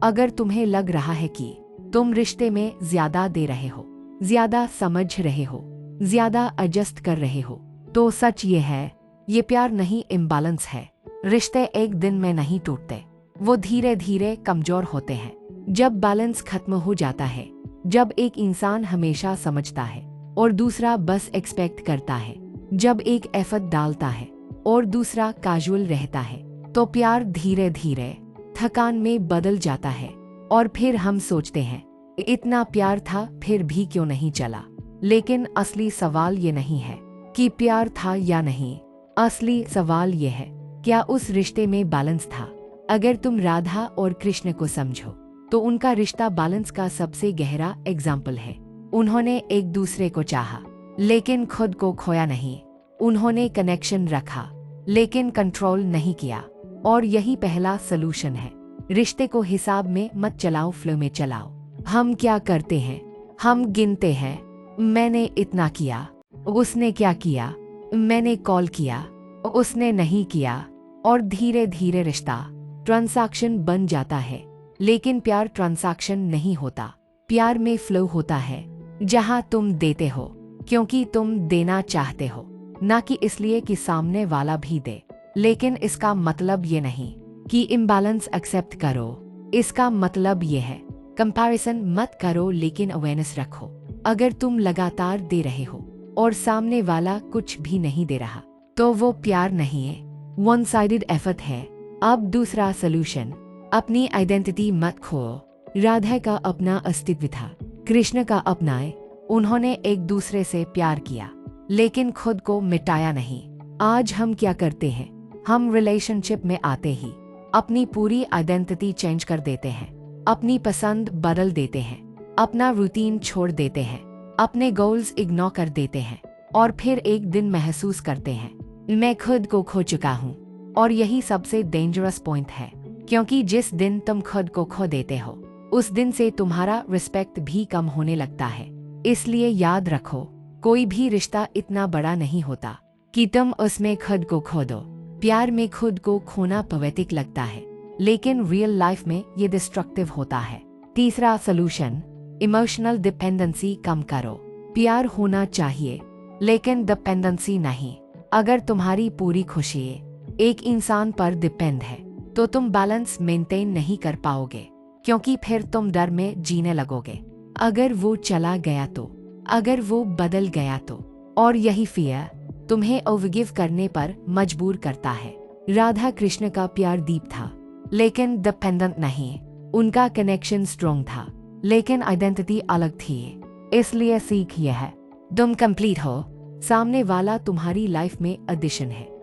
अगर तुम्हें लग रहा है कि तुम रिश्ते में ज्यादा दे रहे हो, ज्यादा समझ रहे हो, ज्यादा एडजस्ट कर रहे हो, तो सच ये है, ये प्यार नहीं, इम्बैलेंस है। रिश्ते एक दिन में नहीं टूटते, वो धीरे धीरे कमजोर होते हैं। जब बैलेंस खत्म हो जाता है, जब एक इंसान हमेशा समझता है और दूसरा बस एक्सपेक्ट करता है, जब एक एफर्ट डालता है और दूसरा कैजुअल रहता है, तो प्यार धीरे धीरे थकान में बदल जाता है। और फिर हम सोचते हैं, इतना प्यार था फिर भी क्यों नहीं चला। लेकिन असली सवाल ये नहीं है कि प्यार था या नहीं, असली सवाल ये है, क्या उस रिश्ते में बैलेंस था। अगर तुम राधा और कृष्ण को समझो, तो उनका रिश्ता बैलेंस का सबसे गहरा एग्जाम्पल है। उन्होंने एक दूसरे को चाहा, लेकिन खुद को खोया नहीं। उन्होंने कनेक्शन रखा, लेकिन कंट्रोल नहीं किया। और यही पहला सलूशन है। रिश्ते को हिसाब में मत चलाओ, फ्लो में चलाओ। हम क्या करते हैं, हम गिनते हैं, मैंने इतना किया, उसने क्या किया, मैंने कॉल किया, उसने नहीं किया, और धीरे धीरे रिश्ता ट्रांजैक्शन बन जाता है। लेकिन प्यार ट्रांजैक्शन नहीं होता। प्यार में फ्लो होता है, जहां तुम देते हो क्योंकि तुम देना चाहते हो, ना कि इसलिए कि सामने वाला भी दे। लेकिन इसका मतलब ये नहीं कि इम्बैलेंस एक्सेप्ट करो। इसका मतलब ये है, कंपैरिजन मत करो, लेकिन अवेयरनेस रखो। अगर तुम लगातार दे रहे हो और सामने वाला कुछ भी नहीं दे रहा, तो वो प्यार नहीं है, वन साइडेड एफर्ट है। अब दूसरा सलूशन, अपनी आइडेंटिटी मत खोओ। राधा का अपना अस्तित्व था, कृष्ण का अपना है। उन्होंने एक दूसरे से प्यार किया, लेकिन खुद को मिटाया नहीं। आज हम क्या करते हैं, हम रिलेशनशिप में आते ही अपनी पूरी आइडेंटिटी चेंज कर देते हैं, अपनी पसंद बदल देते हैं, अपना रूटीन छोड़ देते हैं, अपने गोल्स इग्नोर कर देते हैं, और फिर एक दिन महसूस करते हैं, मैं खुद को खो चुका हूँ। और यही सबसे डेंजरस पॉइंट है, क्योंकि जिस दिन तुम खुद को खो देते हो, उस दिन से तुम्हारा रिस्पेक्ट भी कम होने लगता है। इसलिए याद रखो, कोई भी रिश्ता इतना बड़ा नहीं होता कि तुम उसमें खुद को खो दो। प्यार में खुद को खोना पॉएटिक लगता है, लेकिन रियल लाइफ में ये डिस्ट्रक्टिव होता है। तीसरा सलूशन, इमोशनल डिपेंडेंसी कम करो। प्यार होना चाहिए, लेकिन डिपेंडेंसी नहीं। अगर तुम्हारी पूरी खुशी एक इंसान पर डिपेंड है, तो तुम बैलेंस मेंटेन नहीं कर पाओगे, क्योंकि फिर तुम डर में जीने लगोगे। अगर वो चला गया तो, अगर वो बदल गया तो, और यही फियर तुम्हें ओवरगिव करने पर मजबूर करता है। राधा कृष्ण का प्यार डीप था, लेकिन डिपेंडेंट नहीं। उनका कनेक्शन स्ट्रॉन्ग था, लेकिन आइडेंटिटी अलग थी। इसलिए सीख यह है, तुम कंप्लीट हो, सामने वाला तुम्हारी लाइफ में एडिशन है।